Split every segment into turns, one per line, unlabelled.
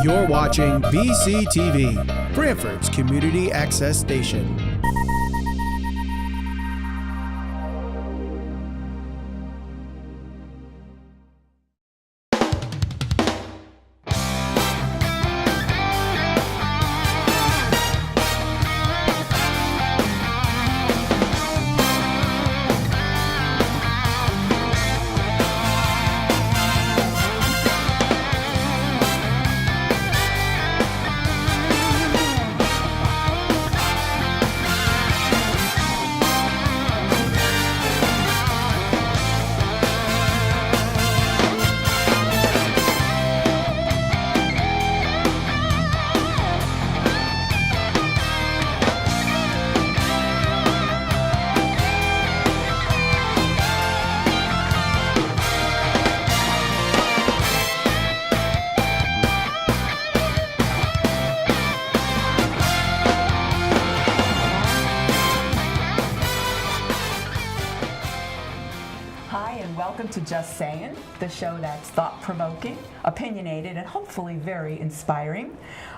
You're watching BCTV, Brantford's Community Access Station.
Welcome to Just Sayin, the show that's thought-provoking, opinionated, and hopefully very inspiring.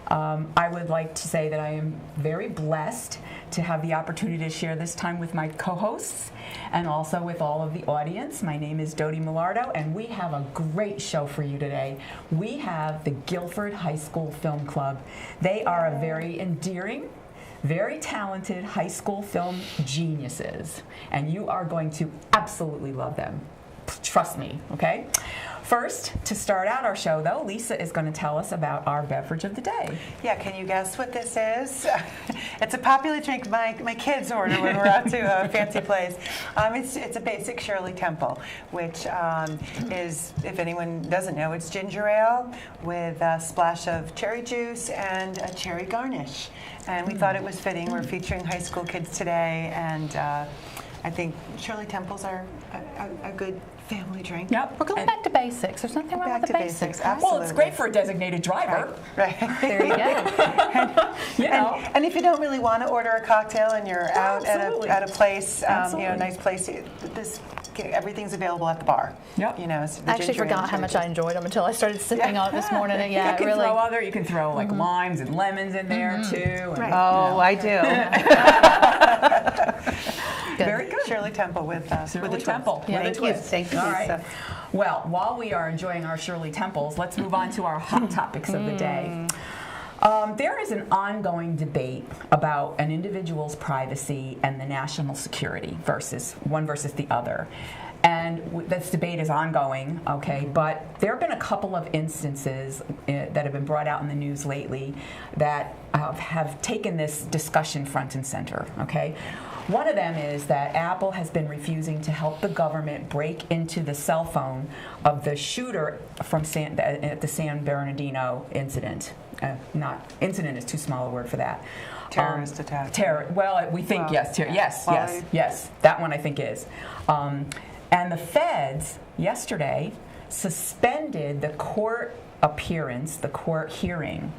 I would like to say that I am very blessed to have the opportunity to share this time with my co-hosts and also with all of the audience. My name is Dodie Millardo, and we have a great show for you today. We have the Guilford High School Film Club. They are a very endearing, very talented high school film geniuses, and you are going to absolutely love them. Trust me, okay? First, to start out our show, though, Lisa is going to tell us about our beverage of the day.
Yeah, can you guess what this is? It's a popular drink my kids order when we're out to a fancy place. It's a basic Shirley Temple, which is, if anyone doesn't know, it's ginger ale with a splash of cherry juice and a cherry garnish. And we thought it was fitting. We're featuring high school kids today, and I think Shirley Temples are a good family drink.
Yep.
We're going back to basics. There's nothing wrong with the basics.
Absolutely.
Well, it's great for a designated driver.
Right.
There you go.
And if you don't really want to order a cocktail and you're out at a place, nice place, everything's available at the bar.
Yep.
So
I actually forgot how much I enjoyed them until I started sipping on it this morning. And
you can throw like limes and lemons in there too. And,
right. I do.
Very good.
Shirley Temple with the
Temple.
Yeah, thank you. Thank you.
All right. Well, while we are enjoying our Shirley Temples, let's move on to our hot topics of the day. There is an ongoing debate about an individual's privacy and the national security versus the other. And this debate is ongoing, okay, but there have been a couple of instances that have been brought out in the news lately that have taken this discussion front and center, okay? One of them is that Apple has been refusing to help the government break into the cell phone of the shooter from at the San Bernardino incident. Incident is too small a word for that.
Terrorist attack.
We think yes. Yes. That one I think is. And the feds yesterday suspended the court appearance, the court hearing,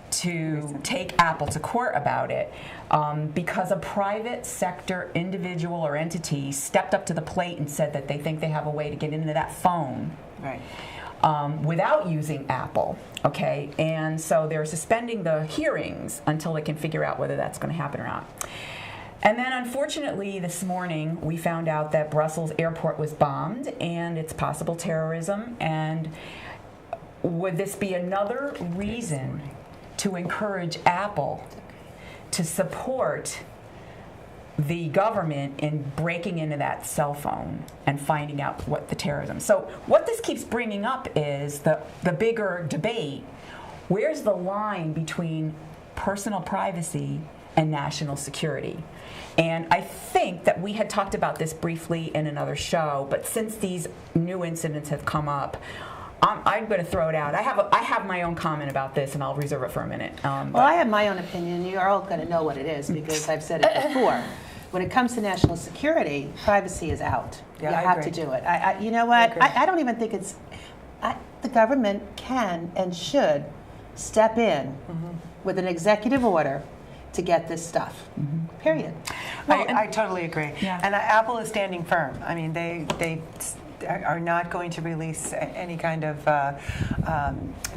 to take Apple to court about it because a private sector individual or entity stepped up to the plate and said that they think they have a way to get into that phone without using Apple, okay? And so they're suspending the hearings until they can figure out whether that's going to happen or not. And then, unfortunately, this morning, we found out that Brussels airport was bombed, and it's possible terrorism. And would this be another reason to encourage Apple to support the government in breaking into that cell phone and finding out what the terrorism? So what this keeps bringing up is the bigger debate. Where's the line between personal privacy and national security? And I think that we had talked about this briefly in another show, but since these new incidents have come up, I'm going to throw it out. I have my own comment about this, and I'll reserve it for a minute.
Well, I have my own opinion. You're all going to know what it is because I've said it before. When it comes to national security, privacy is out.
Yeah,
you
I
have
agree.
to do it. You know what? I don't even think it's... the government can and should step in with an executive order to get this stuff. Period.
I totally agree.
Yeah.
And Apple is standing firm. I mean, they are not going to release any kind of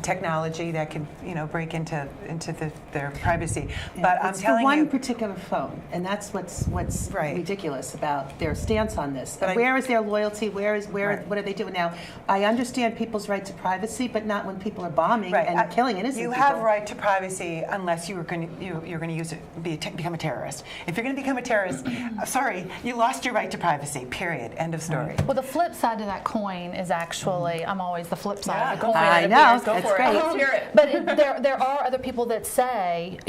technology that can, break into their privacy. But I'm
it's
telling
for one
you,
particular phone, and that's what's
Right.
ridiculous about their stance on this.
But
Where is their loyalty?
Right.
What are they doing now? I understand people's right to privacy, but not when people are bombing
Right.
and killing innocent
you
people.
have right to privacy unless you're going to use it become a terrorist. If you're going to become a terrorist, sorry, you lost your right to privacy. Period. End of story.
Well, the flip side to that coin is actually, I'm always the flip side
Yeah,
of the
go
coin.
for it.
I know,
Go
it's
for
great.
it. Let's hear it.
But there are other people that say,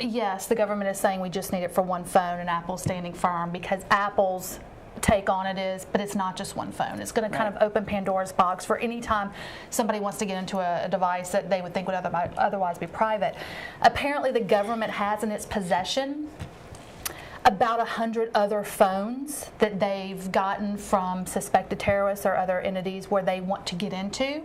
yes, the government is saying we just need it for one phone, and Apple's standing firm because Apple's take on it is, but it's not just one phone. It's going to kind of open Pandora's box for any time somebody wants to get into a device that they would think would otherwise be private. Apparently, the government has in its possession about 100 other phones that they've gotten from suspected terrorists or other entities where they want to get into.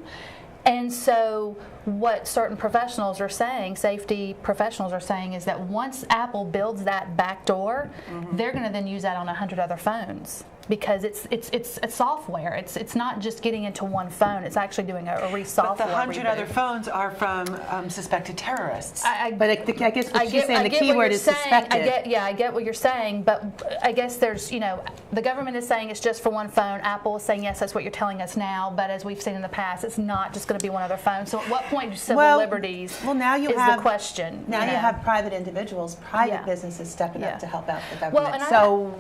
And so what certain professionals are saying, safety professionals are saying, is that once Apple builds that back door, they're going to then use that on 100 other phones because it's a software. It's not just getting into one phone. It's actually doing a software.
But the 100
reboot.
other phones are from suspected terrorists.
But I guess what she's saying, the key word is suspected.
I get what you're saying, but I guess there's, the government is saying it's just for one phone. Apple is saying, yes, that's what you're telling us now, but as we've seen in the past, it's not just going to be one other phone. So at what point do civil liberties
now you
is
have,
the question.
Now you have private individuals, private businesses stepping up to help out the government.
Well,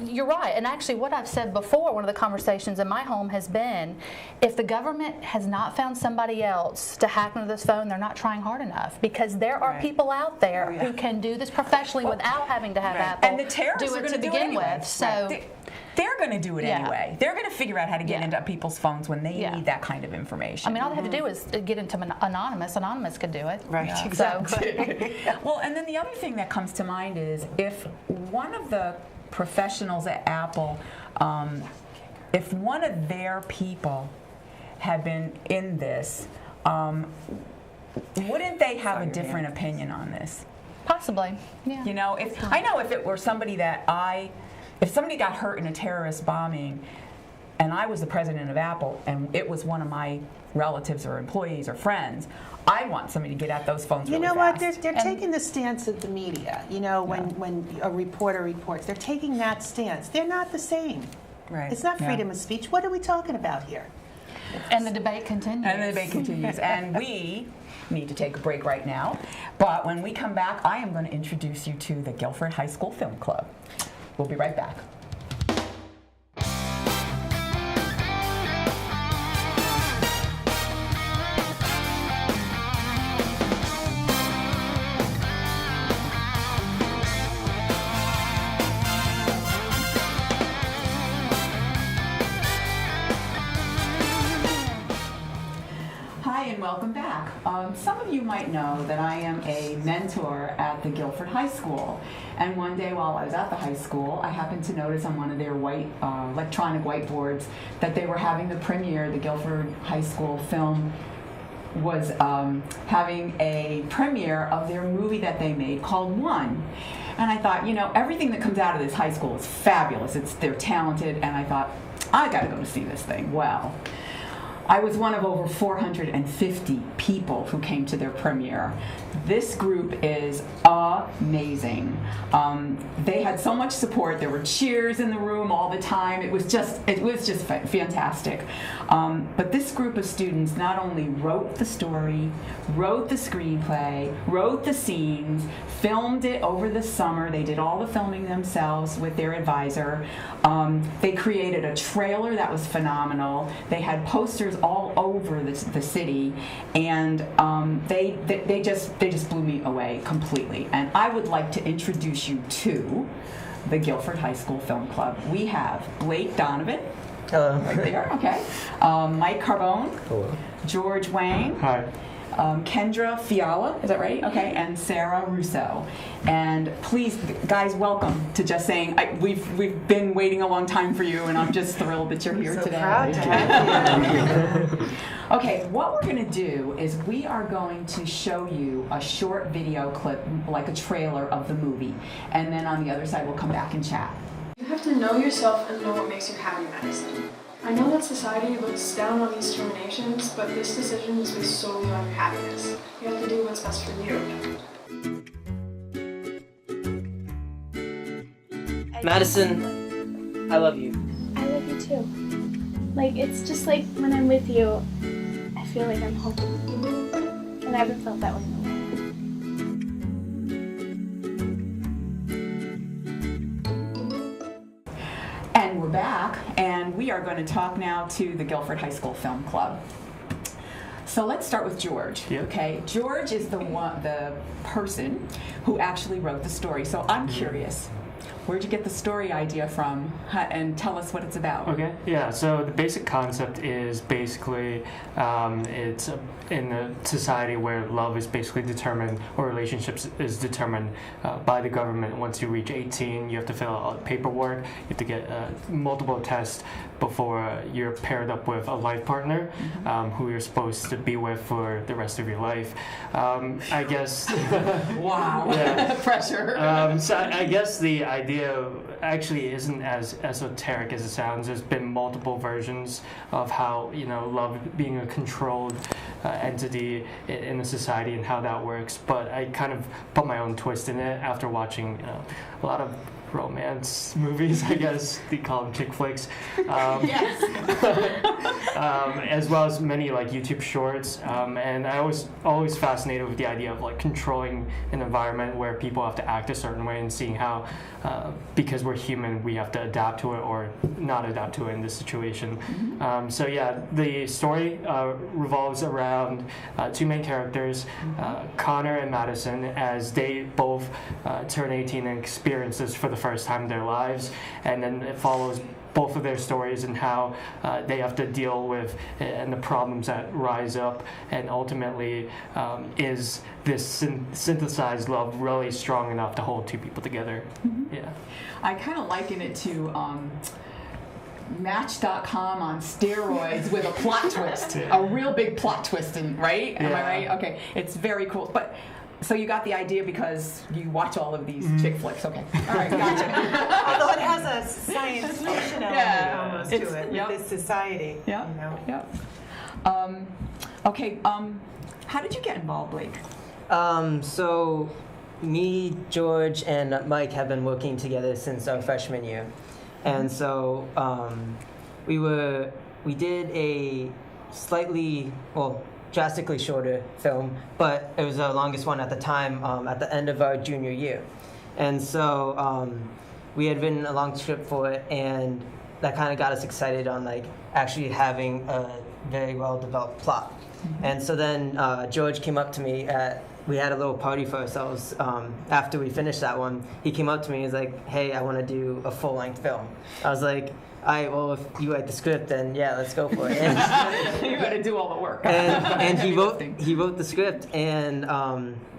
you're right. And actually what I've said before, one of the conversations in my home has been, if the government has not found somebody else to hack into this phone, they're not trying hard enough because there are people out there who can do this professionally without having to have Apple
And the terrorists are going to
begin
anyway.
with. So
they're going to do it anyway. They're going to figure out how to get into people's phones when they need that kind of information.
I mean, all they have to do is get into Anonymous. Anonymous could do it.
Right, exactly.
Well, and then the other thing that comes to mind is if one of the professionals at Apple, if one of their people had been in this, wouldn't they have a different opinion on this?
Possibly, yeah.
If it were somebody if somebody got hurt in a terrorist bombing and I was the president of Apple and it was one of my relatives or employees or friends, I want somebody to get at those phones really fast.
What? They're taking the stance of the media. When a reporter reports, they're taking that stance. They're not the same.
Right.
It's not freedom of speech. What are we talking about here?
And the debate continues.
And we need to take a break right now. But when we come back, I am going to introduce you to the Guilford High School Film Club. We'll be right back. Hi and welcome back. Some of you might know that I am a mentor at the Guilford High School. And one day while I was at the high school, I happened to notice on one of their white electronic whiteboards that they were having the premiere. The Guilford High School film was having a premiere of their movie that they made called One. And I thought, everything that comes out of this high school is fabulous. They're talented. And I thought, I got to go to see this thing. Well, I was one of over 450 people who came to their premiere. This group is amazing. They had so much support. There were cheers in the room all the time. It was just fantastic. But this group of students not only wrote the story, wrote the screenplay, wrote the scenes, filmed it over the summer. They did all the filming themselves with their advisor. They created a trailer that was phenomenal. They had posters all over the city, and they just blew me away completely. And I would like to introduce you to the Guilford High School Film Club. We have Blake Donovan.
Hello.
Right there, okay. Mike Carbone.
Hello.
George Wang.
Hi.
Kendra Fiala, is that right? Okay, and Sarah Russo. And please, guys, welcome to Just Saying. We've been waiting a long time for you, and I'm just thrilled that you're here
so
today.
Proud to have you.
Okay, what we're going to do is we are going to show you a short video clip, like a trailer of the movie, and then on the other side we'll come back and chat.
You have to know yourself and know what makes you happy, Madison.
I know that society looks down on these terminations, but this decision is based solely on your happiness. You have to do what's best for you.
Madison, I love you.
I love you too. Like, it's just like when I'm with you, I feel like I'm home. And I haven't felt that way in a while.
And we're back, and we are going to talk now to the Guilford High School Film Club. So let's start with George.
Yeah.
Okay, George is the person who actually wrote the story. So I'm curious, where'd you get the story idea from? And tell us what it's about.
Okay, yeah, so the basic concept is basically it's in a society where love is basically determined, or relationships is determined by the government. Once you reach 18, you have to fill out paperwork, you have to get multiple tests before you're paired up with a life partner who you're supposed to be with for the rest of your life. I guess...
Wow,
Yeah.
pressure.
So I guess the idea actually isn't as esoteric as it sounds. There's been multiple versions of how, love being a controlled entity in a society and how that works, but I kind of put my own twist in it after watching a lot of romance movies, I guess they call them chick flicks,
Yes.
as well as many like YouTube shorts, and I was always fascinated with the idea of like controlling an environment where people have to act a certain way and seeing how because we're human we have to adapt to it or not adapt to it in this situation. So yeah, the story revolves around two main characters, Connor and Madison, as they both turn 18 and experience this for the first time in their lives, and then it follows both of their stories and how they have to deal with and the problems that rise up, and ultimately is this synthesized love really strong enough to hold two people together. Yeah,
I kind of liken it to Match.com on steroids with a plot twist, a real big plot twist, right? Am I right? Okay, it's very cool. But so you got the idea because you watch all of these chick flicks. Okay, all right, gotcha.
Although it has a science fiction element almost to it with this society.
Yeah. Okay. How did you get involved, Blake?
So me, George, and Mike have been working together since our freshman year. And so we did a drastically shorter film, but it was our longest one at the time, at the end of our junior year. And so we had written a long script for it, and that kind of got us excited on like actually having a very well developed plot. And so then George came up to me we had a little party for ourselves after we finished that one. He came up to me and was like, "Hey, I want to do a full-length film." I was like, "All right, well, if you write the script, then yeah, let's go for it."
You got to do all the work.
And he wrote the script, and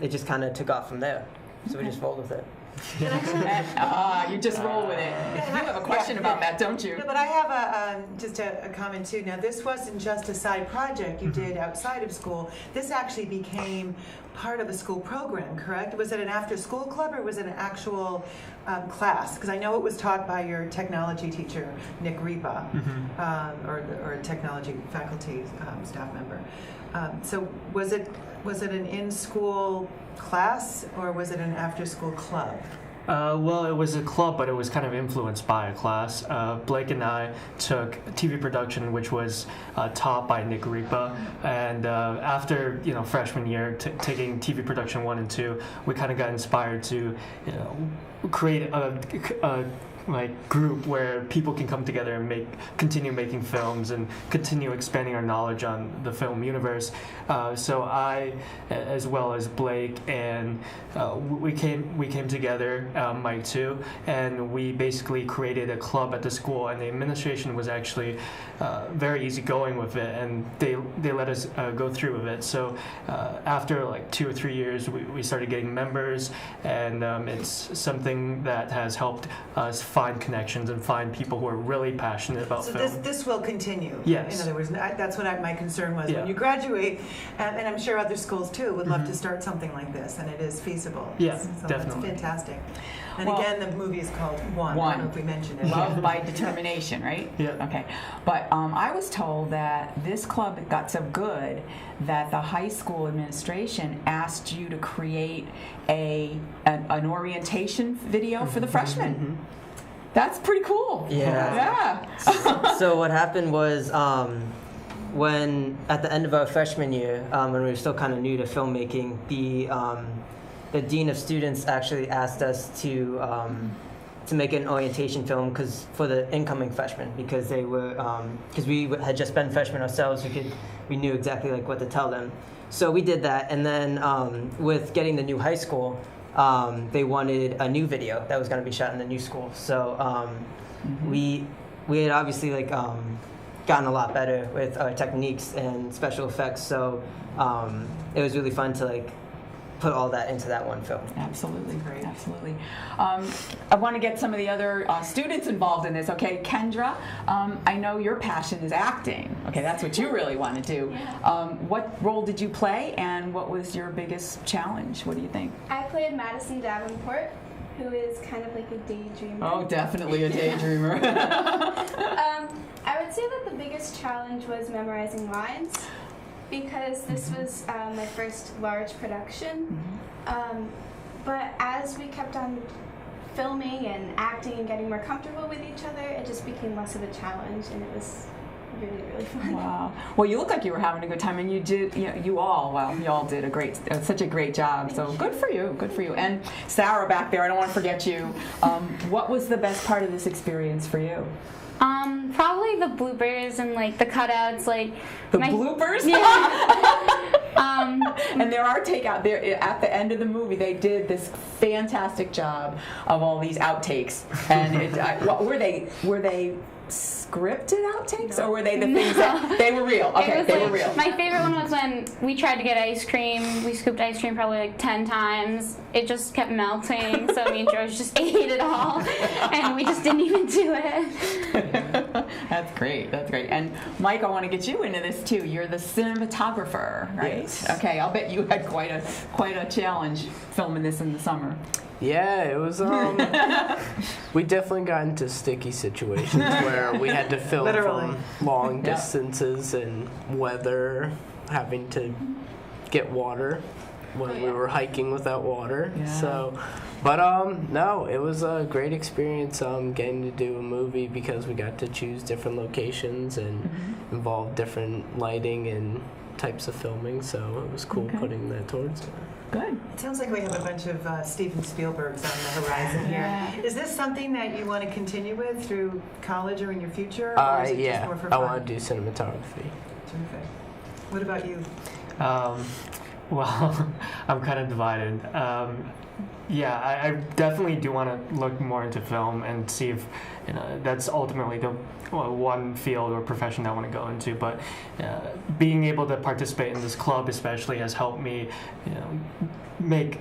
it just kind of took off from there. So we just rolled with it.
You just roll with it. You have a question about that, don't you?
No, but I have just a comment too. Now, this wasn't just a side project you did outside of school. This actually became part of a school program, correct? Was it an after-school club or was it an actual class? Because I know it was taught by your technology teacher, Nick Ripa, or a technology faculty staff member. So was it an in-school class or was it an after-school club?
Well, it was a club, but it was kind of influenced by a class. Blake and I took TV production, which was taught by Nick Ripa, and after freshman year, taking TV production 1 and 2, we kind of got inspired to create a group where people can come together and continue making films and continue expanding our knowledge on the film universe. So I, as well as Blake, and we came together, Mike too, and we basically created a club at the school. And the administration was actually very easygoing with it, and they let us go through with it. So after like 2 or 3 years, we started getting members, and it's something that has helped us find connections and find people who are really passionate about
So
film.
this will continue.
Yes.
In other words, that's what my concern was.
Yeah.
When you graduate, and I'm sure other schools too would love to start something like this, and it is feasible.
Yeah,
so
definitely.
That's fantastic. And
Well,
again, the movie is called One. I don't know if we mentioned it.
Love by Determination, right?
Yeah.
Okay. But I was told that this club got so good that the high school administration asked you to create an orientation video for the freshmen. That's pretty cool.
Yeah.
Yeah.
So what happened was when at the end of our freshman year, when we were still kind of new to filmmaking, the dean of students actually asked us to make an orientation film for the incoming freshmen, because they were because we had just been freshmen ourselves. We knew exactly like what to tell them. So we did that, and then with getting the new high school, they wanted a new video that was going to be shot in the new school. So we had obviously like gotten a lot better with our techniques and special effects. So it was really fun to like put all that into that one film.
Absolutely, absolutely. I want to get some of the other students involved in this. Okay, Kendra, I know your passion is acting. Okay, that's what you really want to do. What role did you play, and what was your biggest challenge? What do you think?
I played Madison Davenport, who is kind of like a daydreamer.
Oh, definitely a daydreamer.
I would say that the biggest challenge was memorizing lines, because this was my first large production. But as we kept on filming and acting and getting more comfortable with each other, it just became less of a challenge, and it was really, really fun.
Wow. Well, you look like you were having a good time, and you did. You all did such a great job. So good for you. Good for you. And Sarah back there, I don't want to forget you. What was the best part of this experience for you?
Probably the bloopers and like the cutouts, like
bloopers.
Yeah.
And there are takeout there at the end of the movie. They did this fantastic job of all these outtakes. And were they scripted outtakes, or were they the things that they were real? Okay, they were real.
My favorite one was when we tried to get ice cream. We scooped ice cream probably like 10 times. It just kept melting, so me and George just ate it all, and we just didn't even do it.
That's great. That's great. And Mike, I want to get you into this too. You're the cinematographer, right?
Yes.
Okay, I'll bet you had quite a challenge filming this in the summer.
Yeah, it was. We definitely got into sticky situations where we had to film from long distances and weather, having to get water when we were hiking without water.
Yeah.
So, but no, it was a great experience getting to do a movie, because we got to choose different locations and involve different lighting and types of filming. So it was cool putting that towards it.
Good.
It sounds like we have a bunch of Steven Spielbergs on the horizon here. Is this something that you want to continue with through college or in your future? Or is it just more for fun?
I want to do cinematography.
Terrific. What about you?
Well, I'm kind of divided. I definitely do want to look more into film and see if that's ultimately the one field or profession I want to go into. But being able to participate in this club especially has helped me, make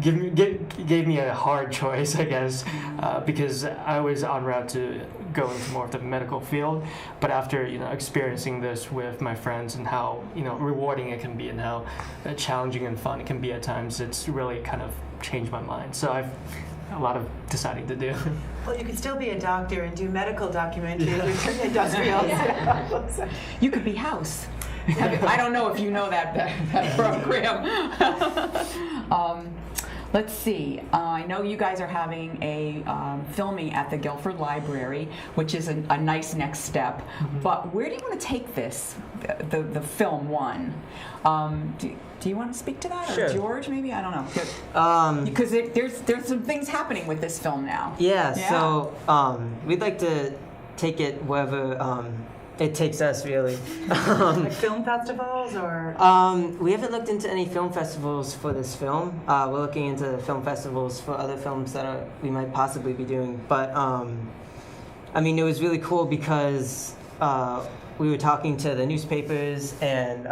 gave me a hard choice, I guess, because I was en route to go into more of the medical field. But after experiencing this with my friends and how rewarding it can be and how challenging and fun it can be at times, it's really kind of changed my mind. So I've a lot of deciding to do.
Well, you could still be a doctor and do medical documentaries or industrials.
You could be House. I don't know if you know that program. Let's see. I know you guys are having a filming at the Guilford Library, which is a nice next step. But where do you want to take this, the film One? Do you want to speak to that,
Sure.
or George? Maybe, I don't know. Because there's some things happening with this film now.
Yeah. So we'd like to take it wherever it takes us, really.
Like film festivals, or?
We haven't looked into any film festivals for this film. We're looking into film festivals for other films that we might possibly be doing. But I mean, it was really cool because we were talking to the newspapers, and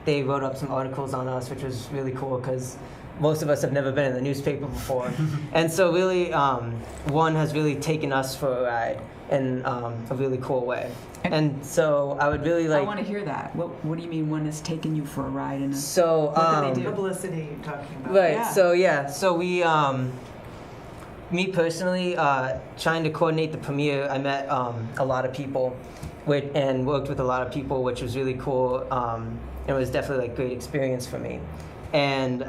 they wrote up some articles on us, which was really cool because most of us have never been in the newspaper before. And so really, one has really taken us for a ride in a really cool way. And so I would really like...
I want to hear that. What do you mean one has taken you for a ride?
So,
what do they do?
Publicity you're talking about.
Right,
Yeah.
so we... me personally, trying to coordinate the premiere, I met a lot of people and worked with a lot of people, which was really cool. It was definitely like great experience for me. And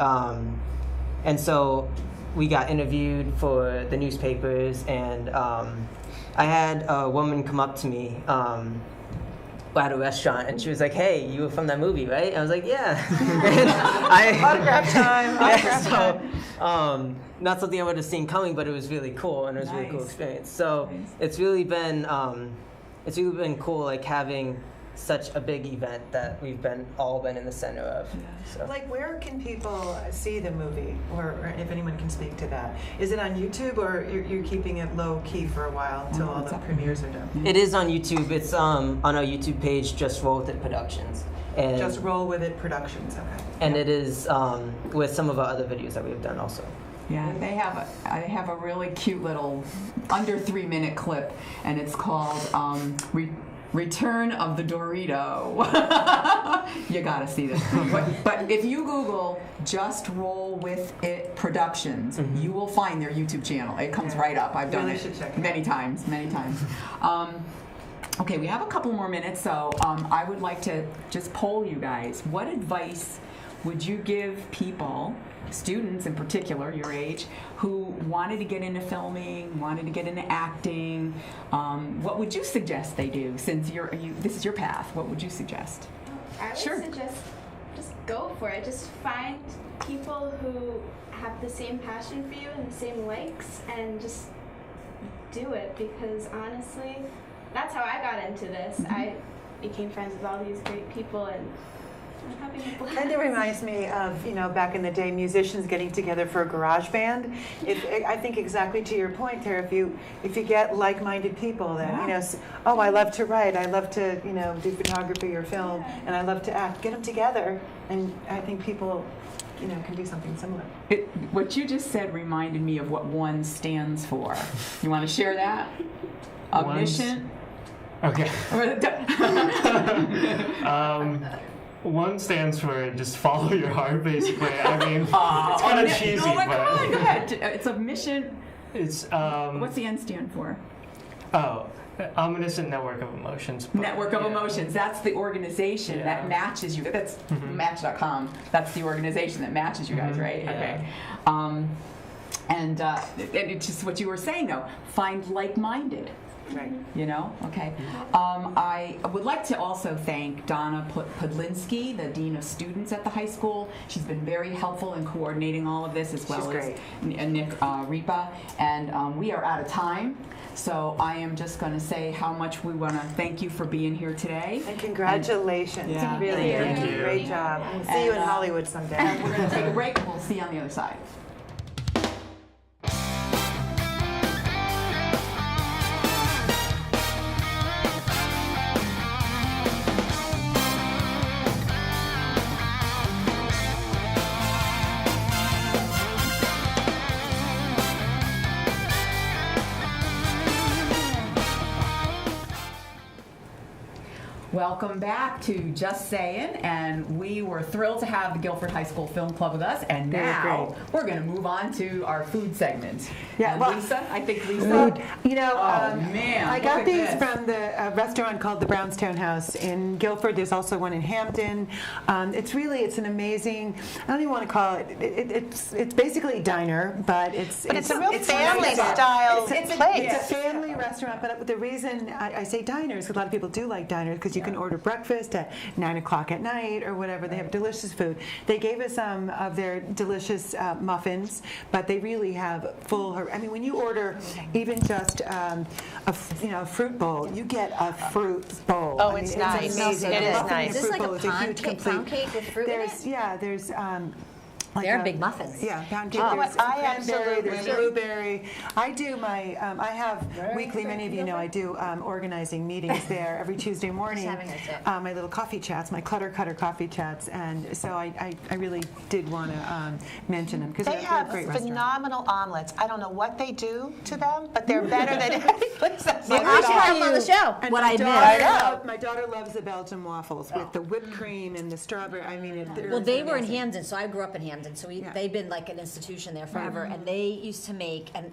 so we got interviewed for the newspapers, and I had a woman come up to me at a restaurant, and she was like, "Hey, you were from that movie, right?" I was like, "Yeah."
Autograph time.
Not something I would have seen coming, but it was really cool, and it was a really cool experience. So it's really been cool, like having such a big event that we've all been in the center of. So.
Like, where can people see the movie, or if anyone can speak to that? Is it on YouTube, or you're keeping it low key for a while until all the premieres are done?
It is on YouTube. It's on our YouTube page, Just Roll With It Productions. And
Just Roll With It Productions. Okay.
And it is with some of our other videos that we've done also.
Yeah, they have a really cute little under 3-minute clip, and it's called Return of the Dorito. You gotta see this. But if you Google Just Roll With It Productions, you will find their YouTube channel. It comes right up. I've done it many times. Okay, we have a couple more minutes, so I would like to just poll you guys. What advice would you give people, students in particular, your age, who wanted to get into filming, wanted to get into acting? What would you suggest they do, since this is your path? What would you suggest?
I would suggest just go for it. Just find people who have the same passion for you and the same likes, and just do it, because honestly, that's how I got into this. I became friends with all these great people, and I'm having a blast.
And it reminds me of, back in the day, musicians getting together for a garage band. I think exactly to your point, Tara, if you get like-minded people that, I love to write, I love to, do photography or film, and I love to act, get them together, and I think people, can do something similar.
What you just said reminded me of what ONE stands for. You want to share that? A mission?
Okay. ONE stands for just follow your heart, basically. I mean, it's kind of cheesy,
but
come on,
go ahead. It's a mission.
It's
what's the N stand for?
Ominous and Network of Emotions.
Network of Emotions. That's the organization that matches you. That's Match.com. That's the organization that matches you guys, right?
Yeah.
Okay. And it's just what you were saying, though. Find like-minded.
Right.
Okay. I would like to also thank Donna Podlinski, the Dean of Students at the high school. She's been very helpful in coordinating all of this, as well as Nick Ripa. And we are out of time. So I am just going to say how much we want to thank you for being here today.
And congratulations. Really,
thank you.
Great job. See you in Hollywood someday.
And we're going to take a break. We'll see you on the other side. Welcome back to Just Sayin', and we were thrilled to have the Guilford High School Film Club with us, and now we're going to move on to our food segment.
Yeah,
and Lisa, I think Lisa.
Food.
Man,
I got these from the restaurant called the Brownstone House in Guilford. There's also one in Hampton. It's an amazing, I don't even want to call it, it's basically a diner, but it's
a real family style place.
It's a family restaurant, but the reason I say diners, because a lot of people do like diners, because you can order breakfast at 9 o'clock at night or whatever. They have delicious food. They gave us some of their delicious muffins, but they really have when you order even just a fruit bowl, you get a fruit bowl.
Oh, it's nice.
It's amazing.
It is nice.
Is this like a
pound cake with fruit in it?
Yeah, there's
They're big muffins.
Yeah, pound cake.
Oh,
There's
I
cranberry, there's
absolutely-
blueberry. I do my, I have weekly, many of you know, I do organizing meetings there every Tuesday morning. My little coffee chats, my Clutter Cutter coffee chats. And so I really did want to mention them because
They
they're a
have
great restaurant.
phenomenal omelets. I don't know what they do to them, but they're better than any place I've
Well, I should have on the show.
And
What
my
I
daughter
missed.
my daughter loves the Belgian waffles with the whipped cream and the strawberry. I mean,
Well, they were in
amazing.
Hamden, so I grew up in Hamden. So they've been like an institution there forever, and they used to make and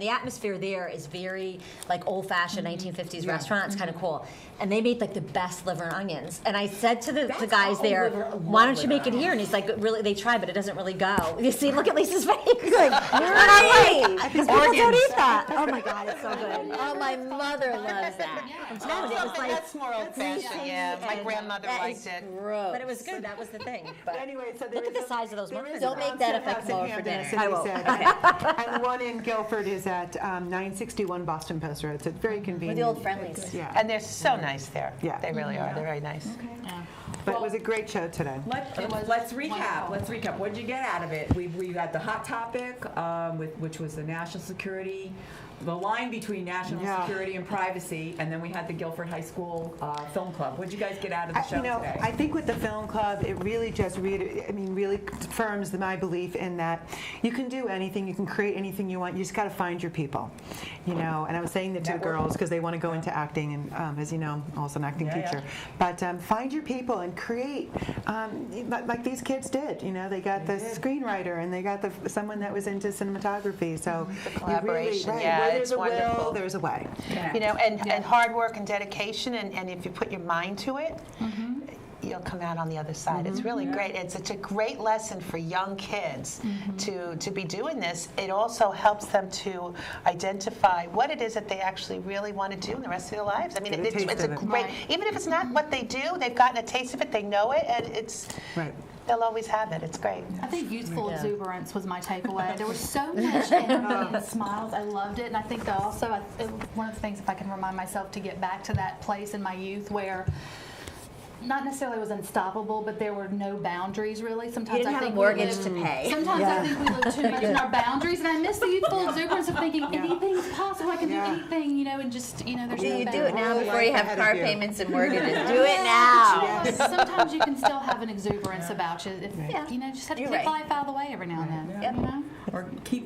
the atmosphere there is very like old-fashioned 1950s restaurant. It's kind of cool, and they made like the best liver and onions. And I said to the guys there, "Why don't you make it here?" And he's like, "Really? They try, but it doesn't really go." You see, look at Lisa's face. Like, because people don't eat that. Oh my God, it's so good. Oh, my mother loves that. I'm telling you, it was like
That's more old-fashioned. Yeah, my grandmother liked it.
but it was good. That was the thing. But
Anyway, so
look at the size of those muffins.
Don't
make that if I come over for dinner.
I will. And the one in Guilford is at 961 Boston Post Road. So it's very convenient.
the old friendlies.
Yeah.
And they're so nice there.
Yeah.
They really are. They're very nice.
But it was a great show today.
Let's recap. What did you get out of it? We got the hot topic, which was the national security, the line between national security and privacy, and then we had the Guilford High School Film Club. What did you guys get out of the show today?
I think with the film club, it really just really confirms my belief in that you can do anything, you can create anything you want. You just got to find your people, And I was saying that to the girls because they want to go into acting, and as you know, I'm also an acting teacher. But find your people and create, like these kids did. They got the screenwriter and they got someone that was into cinematography. So
The collaboration,
where there's
it's
a
wonderful.
will, there's a way.
And hard work and dedication, and if you put your mind to it, you'll come out on the other side. It's really great. It's a great lesson for young kids to be doing this. It also helps them to identify what it is that they actually really want to do in the rest of their lives. I mean, it's a great, even if it's not what they do, they've gotten a taste of it, they know it, and it's. They'll always have it. It's great.
I think youthful exuberance was my takeaway. There was so much energy and smiles. I loved it. And I think that also, one of the things, if I can remind myself to get back to that place in my youth where not necessarily was unstoppable, but there were no boundaries really. Sometimes
You didn't
I
have
think
a mortgage to pay.
Sometimes I think we live too much in our boundaries, and I miss the youthful exuberance of thinking anything's possible. I can do anything, and just there's no
You
boundaries.
do it now before you have car payments and mortgages. Do it now.
Sometimes you can still have an exuberance about you. Just have to take life out of the way every now and then.
Or keep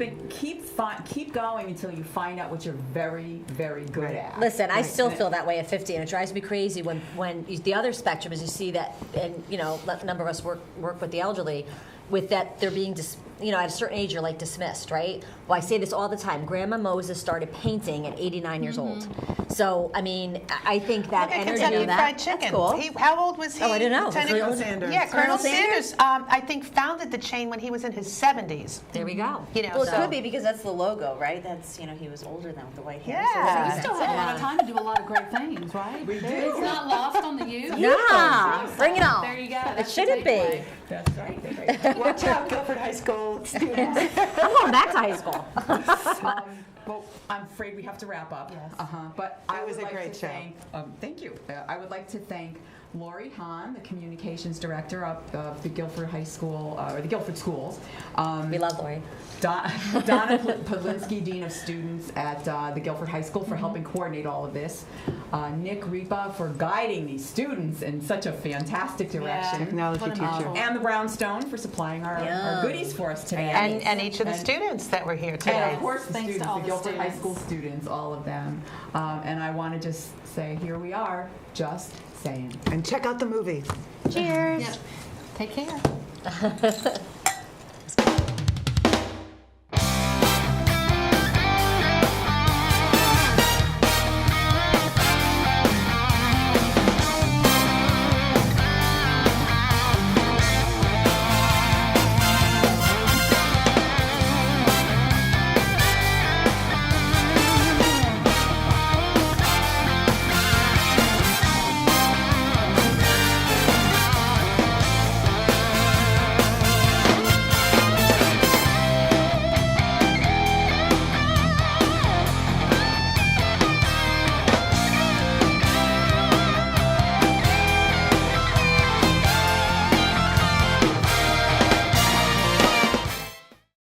going until you find out what you're very, very good at.
Listen, I still feel that way at 50, and it drives me crazy when the other spectrum is you see that, and a number of us work with the elderly, with that they're being at a certain age you're like dismissed, right? Well, I say this all the time. Grandma Moses started painting at 89 years old. So, I mean, I think that energy
Kentucky
of that,
Fried Chicken.
that's cool.
How old was he?
Oh, I don't know.
Colonel Sanders.
Yeah, Colonel
Sanders?
Sanders. I think founded the chain when he was in his 70s.
There we go.
Well, it could be because that's the logo, right? That's he was older than with the white hair.
Yeah.
So you still have a lot of time to do a lot of great things, right? We do. It's not lost on the youth.
Yeah, bring it on.
There you go.
It
That's
shouldn't
the
be.
takeaway.
That's right.
Watch out, Guilford High School students.
I'm going back to high school.
Well, I'm afraid we have to wrap up.
Yes.
But
It was a great show.
Thank you. I would like to thank Lori Hahn, the communications director of the Guilford High School, or the Guilford Schools.
We love Lori.
Donna Podlinski, Dean of Students at the Guilford High School, for helping coordinate all of this. Nick Ripa for guiding these students in such a fantastic direction.
Technology teacher.
And the Brownstone for supplying our goodies for us today.
And each of the students that were here today.
And of course the
Thanks to
students,
all
the
the
Guilford High
students.
School students, all of them. And I want to just say, here we are, just saying.
And check out the movie.
Cheers. Yep. Take care.